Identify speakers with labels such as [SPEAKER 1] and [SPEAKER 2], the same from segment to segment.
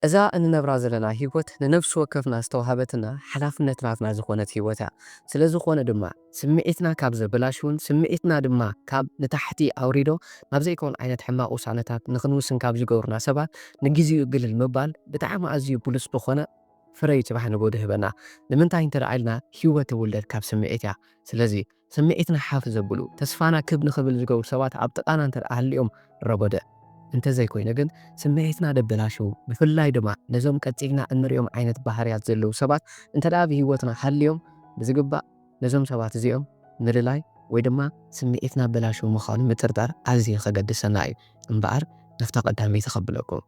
[SPEAKER 1] እዛ እንነብራ ዘለና ህይወት ንነፍስ ወከፍና ዝተዋሃበትና ሓላፍነት ናትና ዝኾነት ህይወታ ስለ ዝኾነ ድማ ስምዒትና ካብ ዘበላሽውን ስምዒትና ድማ ካብ ንታሕቲ ኣውሪዶ ናብ ዘይኮን ዓይነት ሕማቕ ውሳነታት ንኽንውስን ካብ ዝገብሩና ሰባት ንግዚኡ ግልል ምባል ብጣዕሚ ኣዝዩ ብሉፅ ዝኾነ ፍረ ይፅባሕ ንጎ ድህበና ንምንታይ እንተደኣልና ህይወት ትውለድ ካብ ስምዒት እያ ስለዚ ስምዒትና ሓፍ ዘብሉ ተስፋና ክብ ንኽብል ዝገብሩ ሰባት ኣብ ጥቓና እንተደኣሃልዮም ረበደ እንተዘይኮይነ ግን ስምዒትና ደበላሽው ብፍላይ ድማ ነዞም ቀፂልና እንሪኦም ዓይነት ባህርያት ዘለው ሰባት እንተደኣ ብህይወትና ሃልዮም ብዝግባእ ነዞም ሰባት እዚኦም ምልላይ ወይ ድማ ስምዒትና በላሽው ምዃኑ ምጥርጣር ኣዝዩ ከገድሰና እዩ እምበኣር ነፍታ ቀዳመይቲ ከብለኩም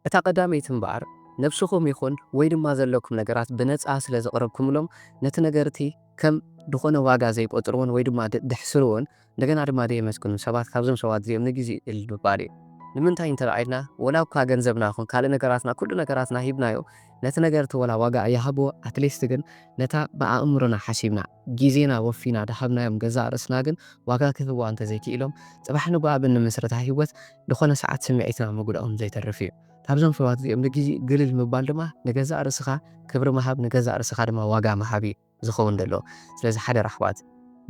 [SPEAKER 1] እታ ቀዳመይቲ እምበኣር ነብስኹም ይኹን ወይ ድማ ዘለኩም ነገራት ብነፃ ስለ ዘቕረብኩምሎም ነቲ ነገርቲ ከም ድኾነ ዋጋ ዘይቆጥርዎን ወይ ድማ ድሕስርዎን እንደገና ድማ ደየመስግኑ ሰባት ካብዞም ሰባት እዚኦም ንግዜ ኢል ምባል እዩ ንምንታይ እንተረኣይና ወላ እኳ ገንዘብና ይኹን ካልእ ነገራትና ኩሉ ነገራትና ሂብናዮ ነቲ ነገርቲ ወላ ዋጋ ኣይሃብዎ ኣትሊስት ግን ነታ ብኣእምሮና ሓሲብና ጊዜና ወፊና ድሃብናዮም ገዛእ ርእስና ግን ዋጋ ክህብዋ እንተዘይክኢሎም ፅባሕ ንጎኣ ብምስረታ ህይወት ዝኾነ ሰዓት ስምዒትና ምጉድኦም ዘይተርፍ እዩ ካብዞም ሰባት እዚኦም ንግዜ ግልል ምባል ድማ ንገዛእ ርእስኻ ክብሪ መሃብ ንገዛእ ርስኻ ድማ ዋጋ መሃብ እዩ ዝኸውን ደሎ ስለዚ ሓደ ረኽባት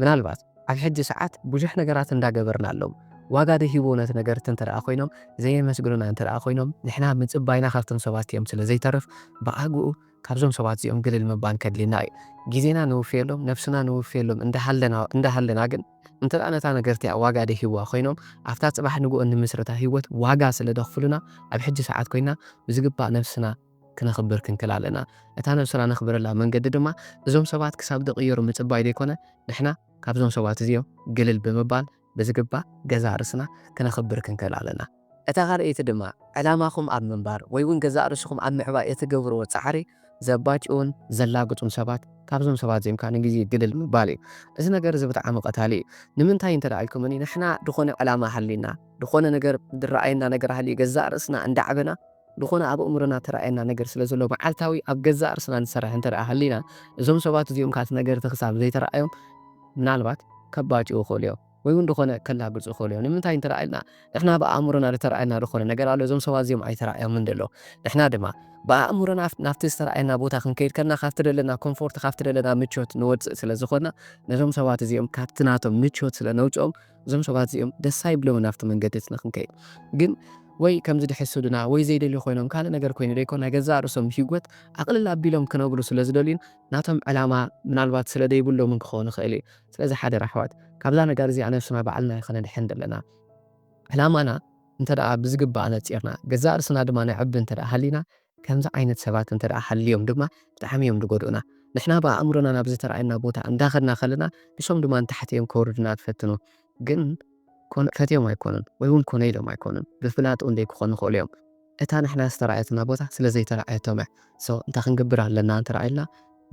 [SPEAKER 1] ምናልባት ኣብ ሕጂ ሰዓት ብዙሕ ነገራት እንዳገበርና ኣለዉ ዋጋ ደሂቦ ነቲ ነገርቲ እንተደኣ ኮይኖም ዘየመስግኑና እንተደኣ ኮይኖም ንሕና ምፅባይና ካብቶም ሰባት እዮም ስለ ዘይተርፍ ብኣግኡ ካብዞም ሰባት እዚኦም ግልል ምባል ከድሊና እዩ ጊዜና ንውፍየሎም ነፍስና ንውፍየሎም እንዳሃለና ግን እንተደኣ ነታ ነገርቲ ዋጋ ደሂብዋ ኮይኖም ኣፍታ ፅባሕ ንግኦ ንምስረታ ህይወት ዋጋ ስለ ደኽፍሉና ኣብ ሕጂ ሰዓት ኮይና ብዝግባእ ነፍስና ክነኽብር ክንክል ኣለና እታ ነፍስና ነኽብረላ መንገዲ ድማ እዞም ሰባት ክሳብ ደቕየሩ ምፅባይ ደይኮነ ንሕና ካብዞም ሰባት እዚኦም ግልል ብምባል ብዝግባእ ገዛእ ርስና ክነኽብር ክንክል ኣለና እታ ካልአይቲ ድማ ዕላማኹም ኣብ ምንባር ወይ እውን ገዛእ ርስኹም ኣብ ምዕባይ እትገብርዎ ፃዕሪ ዘባጭውን ዘላግጡን ሰባት ካብዞም ሰባት እዚኦም ከዓ ንግዜ ግልል ምባል እዩ እዚ ነገር እዚ ብጣዕሚ ቀታሊ እዩ ንምንታይ እንተደኣ ኢልኩምኒ ንሕና ድኾነ ዕላማ ሃሊና ድኾነ ነገር ዝረኣየና ነገር ሃልዩ ገዛእ ርስና እንዳዓበና ድኾነ ኣብ እምሮና ተረኣየና ነገር ስለ ዘሎ መዓልታዊ ኣብ ገዛእ ርስና ንሰርሕ እንተደኣ ሃሊና እዞም ሰባት እዚኦም ካቲ ነገር ክሳብ ዘይተረኣዮም ምናልባት ከባጭው ይኽእሉ እዮም ወይ እውን ድኾነ ከላግፁ ይኽእሉ እዮም ንምንታይ እንተደኣ ኢልና ንሕና ብኣእምሮና ዝተረኣየና ድኾነ ነገር ኣሎ እዞም ሰባት እዚኦም ኣይተረኣዮምን ደሎ ንሕና ድማ ብኣእምሮና ናብቲ ዝተረኣየና ቦታ ክንከይድ ከለና ካብቲ ደለና ኮምፎርት ካብቲ ደለና ምቾት ንወፅእ ስለ ዝኾንና ነዞም ሰባት እዚኦም ካብቲ ናቶም ምቾት ስለ ነውፅኦም እዞም ሰባት እዚኦም ደስ ኣይብሎም ናብቲ መንገዲ ክንከይድ ግን ወይ ከምዚ ድሕስዱና ወይ ዘይደልዩ ኮይኖም ካልእ ነገር ኮይኑ ደይኮን ናይ ገዛእ ርእሶም ህይወት ኣቕልል ኣቢሎም ክነብሩ ስለ ዝደልዩን ናቶም ዕላማ ምናልባት ስለ ደይብሎምን ክኾኑ ይኽእል እዩ ስለዚ ሓደ ራሕዋት ካብዛ ነገር እዚኣ ነፍስና ባዕልና ይኮነ ድሕን ደለና ዕላማና እንተደኣ ብዝግባእ ነፂርና ገዛእ ርስና ድማ ንዕቢ እንተደኣ ሃሊና ከምዚ ዓይነት ሰባት እንተደኣ ሃልዮም ድማ ብጣዕሚ እዮም ዝጎድኡና ንሕና ብኣእምሮና ናብ ዝተረኣየና ቦታ እንዳኸድና ከለና ንሶም ድማ ንታሕቲ እዮም ከውርድና ትፈትኑ ግን ፈትዮም ኣይኮኑን ወይ እውን ኮነ ኢሎም ኣይኮኑን ብፍላጥ እንደይ ክኾኑ ይኽእሉ እዮም እታ ንሕና ዝተረኣየትና ቦታ ስለ ዘይተረኣየቶም እንታይ ክንገብር ኣለና እንተረኣየልና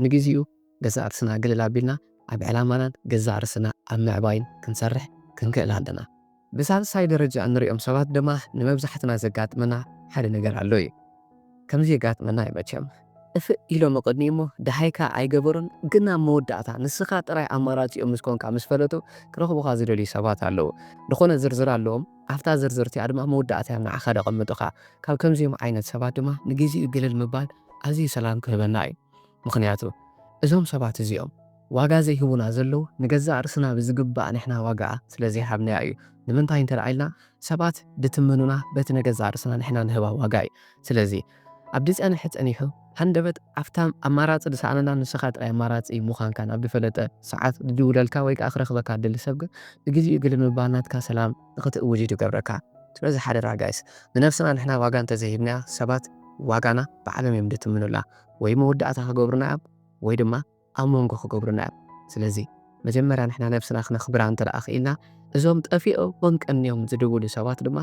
[SPEAKER 1] ንግዚኡ ገዛእ ርስና ግልል ኣቢልና ኣብ ዕላማናን ገዛእ ርስና ኣብ ምዕባይን ክንሰርሕ ክንክእል ኣለና ብሳልሳይ ደረጃ እንሪኦም ሰባት ድማ ንመብዛሕትና ዘጋጥመና ሓደ ነገር ኣሎ እዩ ከምዚ የጋጥመና ይመቸም እፍእ ኢሎም ቅድሚ እሞ ድሃይካ ኣይገበሩን ግና መወዳእታ ንስኻ ጥራይ ኣማራፂኦም ምስ ኮንካ ምስ ፈለጡ ክረኽቡኻ ዝደልዩ ሰባት ኣለዉ ድኾነ ዝርዝር ኣለዎም ኣፍታ ዝርዝርቲያ ድማ መወዳእታ ንዓኻ ደቐምጡኻ ካብ ከምዚኦም ዓይነት ሰባት ድማ ንግዚኡ ግልል ምባል ኣዝዩ ሰላም ክህበና እዩ ምክንያቱ እዞም ሰባት እዚኦም ዋጋ ዘይህቡና ዘለው ንገዛእ ርስና ብዝግባእ ንሕና ዋጋ ስለዘይሃብናያ እዩ ንምንታይ እንተደኣ ኢልና ሰባት ድትምኑና በቲ ንገዛእ ርስና ንሕና ንህባ ዋጋ እዩ ስለዚ ኣብ ድፀንሐ ፀኒሑ ሃንደበት ኣፍታ ኣማራፂ ድሰኣነና ንስኻ ጥራይ ኣማራፂ ምዃንካ ናብ ዝፈለጠ ሰዓት ድውለልካ ወይ ከዓ ክረኽበካ ድሊ ሰብ ግን ንግዚኡ ግልል ምባል ናትካ ሰላም ንኽትእውጅድ ይገብረካ ስለዚ ሓደ ራጋይስ ንነፍስና ንሕና ዋጋ እንተዘይሂብናያ ሰባት ዋጋና ብዓለም እዮም ድትምኑላ ወይ መወዳእታ ክገብሩና እዮም ወይ ድማ ኣብ መንጎ ክገብሩና እዮም ስለዚ መጀመርያ ንሕና ነፍስና ክነኽብራ እንተደኣ ክኢልና እዞም ጠፊኦም ቀኒዮም ዝድውሉ ሰባት ድማ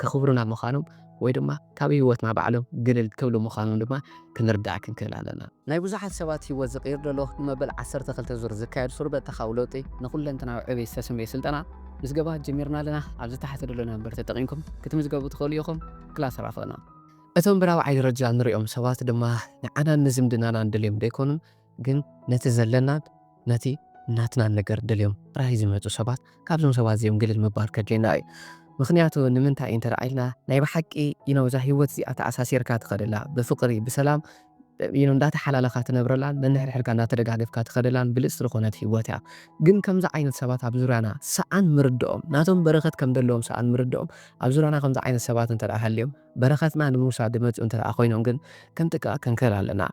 [SPEAKER 1] ከኽብሩና ምዃኖም ወይ ድማ ካብ ህይወትና ባዕሎም ግልል ክብሉ ምዃኖም ድማ ክንርዳእ ክንክእል ኣለና ናይ ብዙሓት ሰባት ህይወት ዝቕይር ደሎ ንመበል 12 ዙር ዝካየድ ሱርበት ተኻውሎጢ ንኹለንተናዊ ዕብየት ዝተሰመየ ስልጠና ምዝገባ ጀሚርና ኣለና ኣብዚ ታሕቲ ደሎ ነንበር ተጠቒምኩም ክትምዝገቡ ትኽእሉ ኢኹም ክላስ ራኸና እቶም ብራብዓይ ደረጃ ንሪኦም ሰባት ድማ ንዓና ንዝምድናና እንደልዮም ደይኮኑን ግን ነቲ ዘለናን ነቲ ናትና ነገር ደልዮም ጥራይ ዝመፁ ሰባት ካብዞም ሰባት እዚኦም ግልል ምባል ከድልየና እዩ ምክንያቱ ንምንታይ እንተረኣይልና ናይ ብሓቂ እዛ ህይወት እዚኣ ተኣሳሲርካ ትኸድላ ብፍቕሪ ብሰላም እንዳተሓላለኻ ትነብረላን ነንሕድሕድካ እንዳተደጋገፍካ ትኸድላን ብልጽ ዝኾነት ህይወት እያ። ግን ከምዚ ዓይነት ሰባት ኣብ ዙርያና ሰኣን ምርድኦም ናቶም በረኸት ከም ዘለዎም ሰኣን ምርድኦም ኣብ ዙርያና ከምዚ ዓይነት ሰባት እንተደኣ ሃልዮም በረኸትና ንምውሳድ ዝመፁ እንተደኣ ኮይኖም ግን ክንጥንቀቕ ክንክእል ኣለና።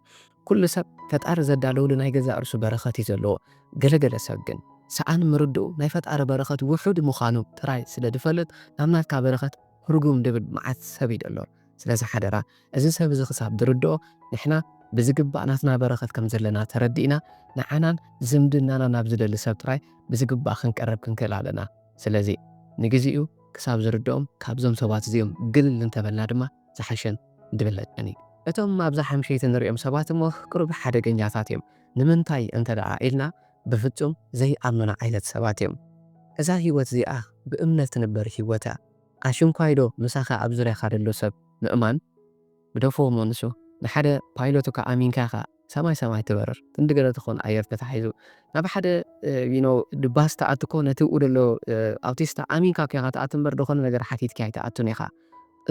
[SPEAKER 1] ኩሉ ሰብ ፈጣሪ ዘዳለውሉ ናይ ገዛ እርሱ በረኸት እዩ ዘለዎ። ገለገለ ሰብ ግን ሰኣን ምርድኡ ናይ ፈጣሪ በረኸት ውሑድ ምዃኑ ጥራይ ስለ ዝፈልጥ ናብ ናትካ በረኸት ርጉም ድብል መዓት ሰብ እዩ ዘሎ። ስለዚ ሓደራ እዚ ሰብ እዚ ክሳብ ዝርድኦ ንሕና ብዝግባእ ናትና በረኸት ከም ዘለና ተረዲእና ንዓናን ዝምድናና ናብ ዝደሊ ሰብ ጥራይ ብዝግባእ ክንቀረብ ክንክእል ኣለና። ስለዚ ንግዚኡ ክሳብ ዝርድኦም ካብዞም ሰባት እዚኦም ግልል እንተበልና ድማ ዝሓሸን ድብለጨን እዩ። እቶም ኣብዛ ሓምሸይቲ ንሪኦም ሰባት እሞ ቅሩብ ሓደገኛታት እዮም። ንምንታይ እንተደኣ ኢልና ብፍጹም ዘይኣምኑና ዓይነት ሰባት እዮም። እዛ ህይወት እዚኣ ብእምነት ትንበር ህይወት እያ። ኣሽንኳይዶ ምሳኻ ኣብ ዙርያኻ ደሎ ሰብ ምእማን ብደፎ መንሱ ንሓደ ፓይሎቱ ኣሚንካ ኢኻ ሰማይ ሰማይ ትበርር ትንድገለ ትኾን ኣየር ተታሒዙ ናብ ሓደ ድባስ ተኣቱ ኮ ነቲ ኡ ደሎ ኣውቲስታ ኣሚንካ ኮይንካ ተኣቱ እምበር ዝኾነ ነገር ሓቲትካ ኣይተኣቱን ኢኻ።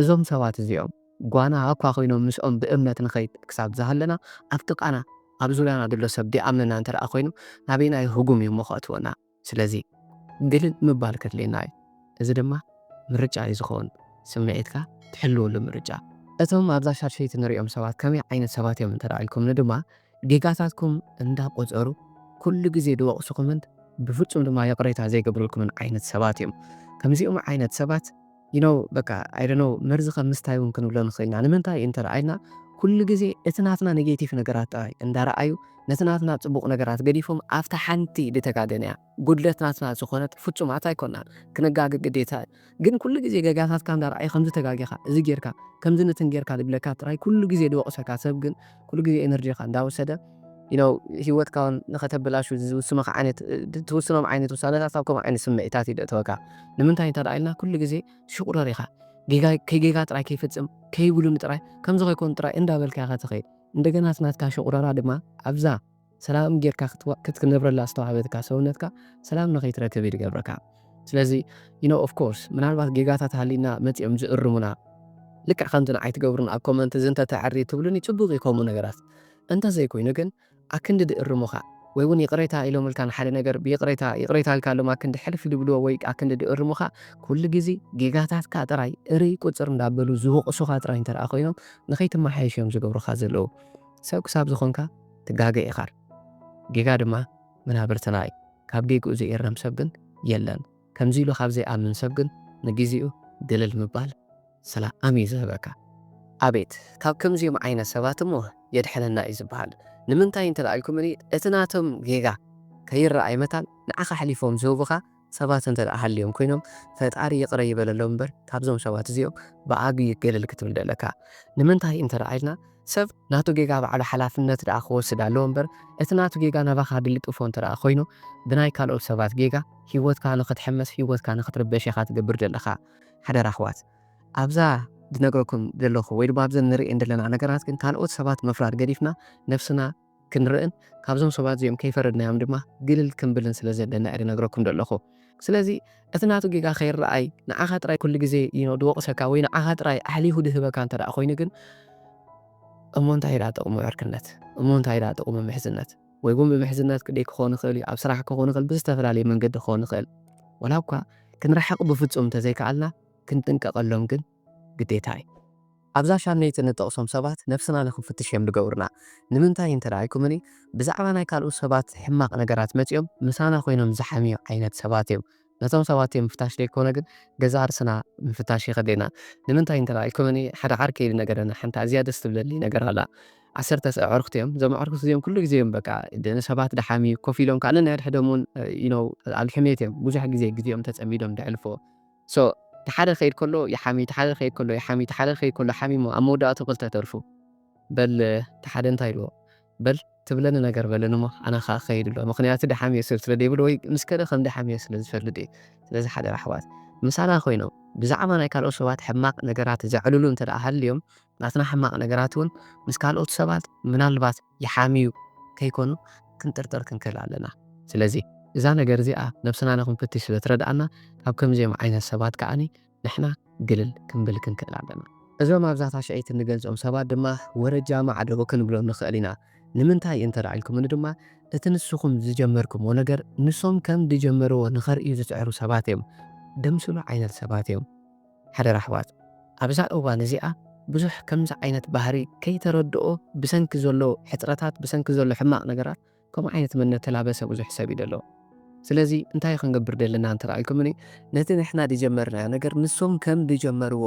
[SPEAKER 1] እዞም ሰባት እዚኦም ጓና እኳ ኮይኖም ምስኦም ብእምነት ንኸይድ ክሳብ ዝሃለና ኣብ ጥቃና ኣብ ዙርያና ደሎ ሰብ ዲኣምንና እንተደኣ ኮይኑ ናበይናይ ህጉም እዩ ሞኸእትወና። ስለዚ ግልል ምባል ከድልየና እዩ። እዚ ድማ ምርጫ እዩ ዝኸውን ስምዒትካ ትሕልወሉ ምርጫ። እቶም ኣብዛ ሻድሸይቲ ንሪኦም ሰባት ከመይ ዓይነት ሰባት እዮም እንተደኣ ኢልኩምኒ ድማ ጌጋታትኩም እንዳቆፀሩ ኩሉ ግዜ ድወቕስኹምን ብፍጹም ድማ የቕሬታ ዘይገብሩልኩምን ዓይነት ሰባት እዮም። ከምዚኦም ዓይነት ሰባት በቃ ኣይደኖ መርዚ ከም ምስታይ እውን ክንብሎ ንኽእልና። ንምንታይ እንተደኣ ኢልና ኩሉ ግዜ እቲ ናትና ኔጌቲቭ ነገራት ጥራይ እንዳረኣዩ ነቲ ናትና ፅቡቕ ነገራት ገዲፎም ኣብታ ሓንቲ ድተጋደነ እያ ጉድለት ናትና ዝኾነት ፍጹማት ኣይኮናን ክነጋግእ ግዴታ ግን ኩሉ ግዜ ገጋታትካ እንዳረኣዩ ከምዚ ተጋጊኻ እዚ ጌርካ ከምዚ ነትን ጌርካ ዝብለካ ጥራይ ኩሉ ግዜ ድወቕሰካ ሰብ ግን ኩሉ ግዜ ኤነርጂኻ እንዳወሰደ ህይወትካ እውን ንኸተበላሹ ዝውስኖም ዓይነት ውሳነታት ኣብ ከምኡ ዓይነት ስምዒታት ይደእተወካ። ንምንታይ እንተደኣ ኢልና ኩሉ ግዜ ሽቁረር ኢኻ ከይጌጋ ጥራይ ከይፍፅም ከይብሉን ጥራይ ከምዚ ኮይኮን ጥራይ እንዳበልካ ኢኻ ትኸይድ። እንደገና ናትካ ሽቁረራ ድማ ኣብዛ ሰላም ጌርካ ክትነብረላ ዝተዋሃበትካ ሰውነትካ ሰላም ንኸይትረክብ ይገብረካ። ስለዚ ኦፍ ኮርስ ምናልባት ጌጋታት ሃሊና መፂኦም ዝእርሙና ልክዕ ከምቲ ንዓይ ትገብሩን ኣብ ኮመንት ዝንተ ተዓሪ ትብሉን ይፅቡቕ ይከምኡ ነገራት እንተዘይኮይኑ ግን ኣክንዲ ድእርሙኻ ወይ እውን ይቕሬታ ኢሎም ኢልካ ንሓደ ነገር ብይቕሬታ ኢልካ ሎም ኣክንዲ ሕልፍ ድብልዎ ወይ ኣክንዲ ድእርሙኻ ኩሉ ግዜ ጌጋታትካ ጥራይ እርይ ቁፅር እንዳበሉ ዝወቕሱኻ ጥራይ እንተደኣ ኮይኖም ንኸይትመሓየሽ እዮም ዝገብሩኻ ዘለዉ። ሰብ ክሳብ ዝኾንካ ትጋገ ኢኻ። ጌጋ ድማ መናብርትና እዩ። ካብ ጌግኡ ዘይእረም ሰብ ግን የለን። ከምዚ ኢሉ ካብ ዘይኣምን ሰብ ግን ንግዚኡ ድልል ምባል ሰላም እዩ ዝህበካ። ኣቤት ካብ ከምዚኦም ዓይነት ሰባት እሞ የድሕነና እዩ ዝበሃል። ንምንታይ እንተደኣ ኢልኩምኒ እቲ ናቶም ጌጋ ከይረኣይ መታል ንዓኻ ሓሊፎም ዝህቡኻ ሰባት እንተደኣ ሃልዮም ኮይኖም ፈጣሪ ይቕረ ይበለሎም እምበር ካብዞም ሰባት እዚኦም ብዓብዪ ገለል ክትብል ደለካ። ንምንታይ እንተደኣ ኢልና ሰብ ናቱ ጌጋ ባዕሉ ሓላፍነት ደኣ ክወስድ ኣለዎ እምበር እቲ ናቱ ጌጋ ናባኻ ድልጥፎ እንተደኣ ኮይኑ ብናይ ካልኦት ሰባት ጌጋ ህይወትካ ንኽትሕመስ ህይወትካ ንኽትርበሽ ኢኻ ትገብር ዘለኻ። ሓደራ ኣሕዋት ኣብዛ ዝነግረኩም ዘለኹ ወይ ድማ ኣብዘን ንሪአን ዘለና ነገራት ግን ካልኦት ሰባት መፍራድ ገዲፍና ነፍስና ክንርእን ካብዞም ሰባት እዚኦም ከይፈረድናዮም ድማ ግልል ክንብልን ስለ ዘለና እየ ዝነግረኩም ዘለኹ። ስለዚ እቲ ናቱ ጌጋ ከይረኣይ ንዓኻ ጥራይ ኩሉ ግዜ ድወቕሰካ ወይ ንዓኻ ጥራይ ኣሕሊሁ ድህበካ እንተደኣ ኮይኑ ግን እሞ እንታይ ዳ ጥቕሙ ዕርክነት እሞ እንታይ ዳ ጥቕሙ ምሕዝነት ወይ እውን ብምሕዝነት ቅደይ ክኾን ይኽእል እዩ ኣብ ስራሕ ክኾን ይኽእል ብዝተፈላለየ መንገዲ ክኾን ይኽእል ወላ እኳ ክንረሓቕ ብፍጹም እንተዘይከኣልና ክንጥንቀቐሎም ግን ግዴታ እዩ። ኣብዛ ሻነይቲ ንጠቕሶም ሰባት ነፍስና ንኽንፍትሽ እዮም ዝገብሩና። ንምንታይ እንተደኣ ኢልኩምኒ ብዛዕባ ናይ ካልኦት ሰባት ሕማቕ ነገራት መፂኦም ምሳና ኮይኖም ዝሓምዩ ዓይነት ሰባት እዮም። ነቶም ሰባት እዮም ምፍታሽ ዘይኮነ ግን ገዛ ርስና ምፍታሽ ይኸደና። ንምንታይ እንተደኣ ኢልኩምኒ ሓደ ዓር ከይዲ ነገረና ሓንቲ ኣዝያ ደስ ትብለኒ ነገር ኣላ። 10 ኣዕርክቲ እዮም። እዞም ኣዕርክቲ እዚኦም ኩሉ ግዜ እዮም በቃ ንሰባት ድሓምዩ ኮፍ ኢሎም ካልእ ናይ ድሕዶም እውን ኣብ ሕሜት እዮም ብዙሕ ግዜ ግዜኦም ተፀሚዶም ድሕልፎ ተሓደ ኸይድ ከሎ ይሓሚ ተሓደ ኸይድ ከሎ ይሓሚ ተሓደ ኸይድ ከሎ ሓሚሞ ኣብ መወዳእቱ ክልተ ተርፉ በል ተሓደ እንታይ ኢልዎ በል ትብለኒ ነገር በለኒ እሞ ኣነ ኸ ኸይድ ኣሎ ምክንያቱ ድሓሚየ ሰብ ስለ ዘይብሎ ወይ ምስ ከደ ከም ድሓሚየ ስለ ዝፈልጥ እዩ። ስለዚ ሓደራ ኣሕዋት ምሳና ኮይኖም ብዛዕባ ናይ ካልኦት ሰባት ሕማቕ ነገራት ዘዕልሉ እንተደኣ ሃልዮም ናትና ሕማቕ ነገራት እውን ምስ ካልኦት ሰባት ምናልባት ይሓምዩ ከይኮኑ ክንጥርጥር ክንክእል ኣለና። ስለዚ እዛ ነገር እዚኣ ነብስና ንኽንፍትሽ ስለ ትረድኣና ካብ ከምዚኦም ዓይነት ሰባት ከዓኒ نحنا قلل كنبل كنكእል ኣለና እዞም ኣብዛታ ሸዒት እንገልጾም ሰባት ድማ ወረጃ ማዕደጎ ክንብሎም ንኽእል ኢና ንምንታይ እንተደኣልኩም ድማ እቲ ንስኹም ዝጀመርኩምዎ ነገር ንሶም ከም ዝጀመርዎ ንኸርእዩ ዝፅዕሩ ሰባት እዮም ደምስሉ ዓይነት ሰባት እዮም ሓደራ ኣሕዋት ኣብዛ እዋን እዚኣ ብዙሕ ከምዚ ዓይነት ባህሪ ከይተረድኦ ብሰንኪ ዘሎ ሕፅረታት ብሰንኪ ዘሎ ሕማቕ ነገራት ከምኡ ዓይነት መንነት ተላበሰ ብዙሕ ሰብ እዩ ዘሎ ስለዚ እንታይ ክንገብር ዘለና እንተደኣልኩምኒ ነቲ ንሕና ዝጀመርናዮ ነገር ንሶም ከም ዝጀመርዎ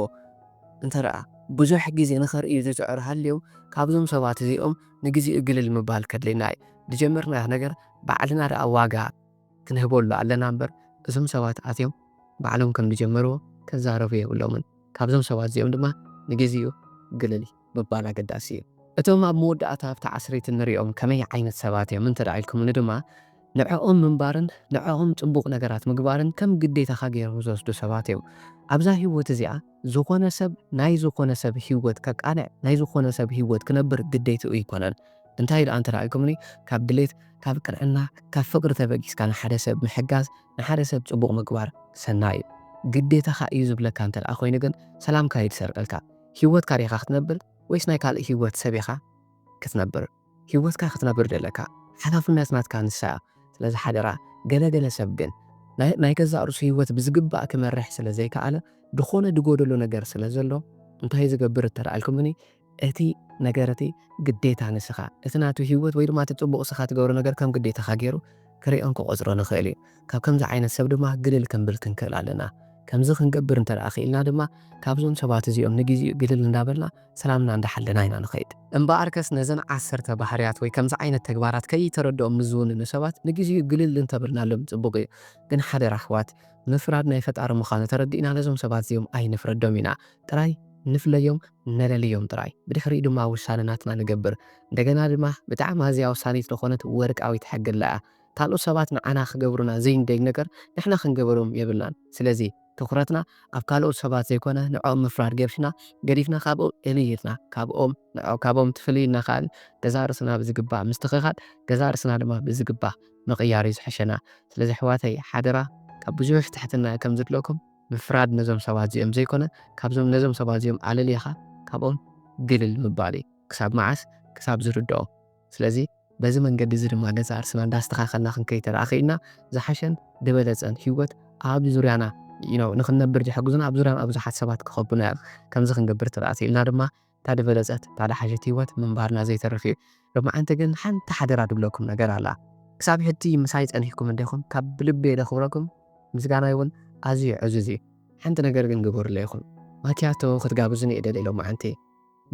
[SPEAKER 1] እንተደኣ ብዙሕ ግዜ ንኸርእዩ ዝፅዕሩ ሃልዮም ካብዞም ሰባት እዚኦም ንግዚኡ ግልል ምባል ከድልና እዩ ዝጀመርናዮ ነገር ባዕልና ደኣ ዋጋ ክንህበሉ ኣለና እምበር እዞም ሰባት ኣትዮም ባዕሎም ከም ዝጀመርዎ ከዛረቡ የብሎምን ካብዞም ሰባት እዚኦም ድማ ንግዚኡ ግልል ምባል ኣገዳሲ እዩ እቶም ኣብ መወዳእታ ኣብቲ ዓስሪት ንሪኦም ከመይ ዓይነት ሰባት እዮም እንተደኣልኩምኒ ድማ ንዕኦም ምንባርን ንዕኦም ጽቡቕ ነገራት ምግባርን ከም ግዴታኻ ገይሮም ዝወስዱ ሰባት እዮም ኣብዛ ህይወት እዚኣ ዝኾነ ሰብ ናይ ዝኾነ ሰብ ህይወት ከቃንዕ ናይ ዝኾነ ሰብ ህይወት ክነብር ግዴትኡ ይኮነን እንታይ ኢሉ እንተደኣልኩምኒ ካብ ድሌት ካብ ቅንዕና ካብ ፍቅሪ ተበጊስካ ንሓደ ሰብ ምሕጋዝ ንሓደ ሰብ ጽቡቕ ምግባር ሰናይ እዩ ግዴታኻ እዩ ዝብለካ እንተደኣ ኮይኑ ግን ሰላምካ ይሰርቀልካ ህይወትካ ዲኻ ክትነብር ወይስ ናይ ካልእ ህይወት ሰብ ኢኻ ክትነብር ህይወትካ ክትነብር ዘለካ ሓላፍነት ናትካ ንሳ ስለዚ ሓደራ ገለገለ ሰብ ግን ናይ ገዛ ርእሱ ህይወት ብዝግባእ ክመርሕ ስለ ዘይከኣለ ድኾነ ድጎደሎ ነገር ስለ ዘሎ እንታይ ዝገብር እተደኣልኩምኒ እቲ ነገር እቲ ግዴታ ንስኻ እቲ ናቱ ህይወት ወይ ድማ እቲ ጽቡቕ ስኻ ትገብሮ ነገር ከም ግዴታኻ ገይሩ ክሪኦን ክቆፅሮ ንኽእል እዩ ካብ ከምዚ ዓይነት ሰብ ድማ ግልል ክንብል ክንክእል ኣለና ከምዚ ክንገብር እንተደኣ ኽኢልና ድማ ካብዞም ሰባት እዚኦም ንግዚኡ ግልል እንዳበልና ሰላምና እንዳሓለና ኢና ንኸይድ እምበኣርከስ ነዘን 10 ባህርያት ወይ ከምዚ ዓይነት ተግባራት ከይተረድኦም ንዝውንኑ ሰባት ንግዚኡ ግልል እንተብልናሎም ጽቡቕ እዩ ግን ሓደራ ኣሕዋት ምፍራድ ናይ ፈጣሪ ምዃኑ ተረዲእና ነዞም ሰባት እዚኦም ኣይንፍረዶም ኢና ጥራይ ንፍለዮም ነለልዮም ጥራይ ብድሕሪኡ ድማ ውሳነናትና ንገብር እንደገና ድማ ብጣዕሚ ኣዝያ ውሳኒት ዝኾነት ወርቃዊት ሕግላ ካልኦት ሰባት ንዓና ክገብሩና ዘይንደግ ነገር ንሕና ክንገበሮም የብልናን ስለዚ ትኩረትና ኣብ ካልኦት ሰባት ዘይኮነ ንዕኦም ምፍራድ ገብሽና ገዲፍና ካብኦም እልይትና ካብኦም ትፍልይና ካል ገዛ ርስና ብዝግባእ ምስትኽኻል ገዛ ርስና ድማ ብዝግባእ ምቕያር እዩ ዝሕሸና ስለዚ ኣሕዋተይ ሓደራ ካብ ብዙሕ ትሕትና ከም ዝድለኩም ምፍራድ ነዞም ሰባት እዚኦም ዘይኮነ ካብዞም ነዞም ሰባት እዚኦም ኣለልኻ ካብኦም ግልል ምባል እዩ ክሳብ መዓስ ክሳብ ዝርድኦ ስለዚ በዚ መንገዲ እዚ ድማ ገዛ ርስና እንዳስተኻኸልና ክንከይ ተረኣኺልና ዝሓሸን ዝበለፀን ህይወት ኣብ ዙርያና ንኽንነብር ዝሕግዙና ኣብ ዙርያና ብዙሓት ሰባት ክኸቡና እዮም ከምዚ ክንገብር ተረኣሲልና ድማ እታ ዝበለፀት እታ ዝሓሸት ህይወት ምንባርና ዘይተርፍ እዩ ሎማዓንቲ ግን ሓንቲ ሓደራ ድብለኩም ነገር ኣላ ክሳብ ሕጂ ምሳይ ፀኒሕኩም እንዲኹም ካብ ብልቤ ደኽብረኩም ምስጋና ይኹን ኣዝዩ ዕዙዝ እዩ ሓንቲ ነገር ግን ግበሩለ ይኹም ማክያቶ ክትጋብዙኒ እየ ደልየ ሎማዓንቲ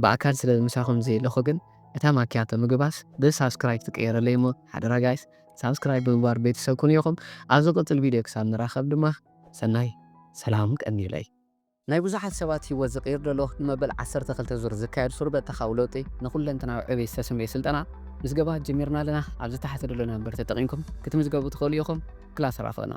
[SPEAKER 1] ብኣካል ስለ ምሳኹም ዘየለኹ ግን እታ ማክያቶ ምግባስ ብሳብስክራይብ ትቀየረለይ እሞ ሓደራ ጋይስ ሳብስክራይብ ብምግባር ቤተሰብ ኩኑ ኢኹም ኣብ ዝቕፅል ቪድዮ ክሳብ ንራኸብ ድማ ሰናይ ሰላም ቀኒለይ ናይ ብዙሓት ሰባት ህይወት ዝቕይር ዘሎ ንመበል 12 ዙር ዝካየድ ሱርበ ተኻው ለውጢ ንኹለንተናዊ ዕብየት ዝተሰመየ ስልጠና ምዝገባ ጀሚርና ኣለና ኣብዚ ታሕቲ ዘሎ ነንበር ተጠቒምኩም ክትምዝገቡ ትኽእሉ ኢኹም ክላስ ራኸና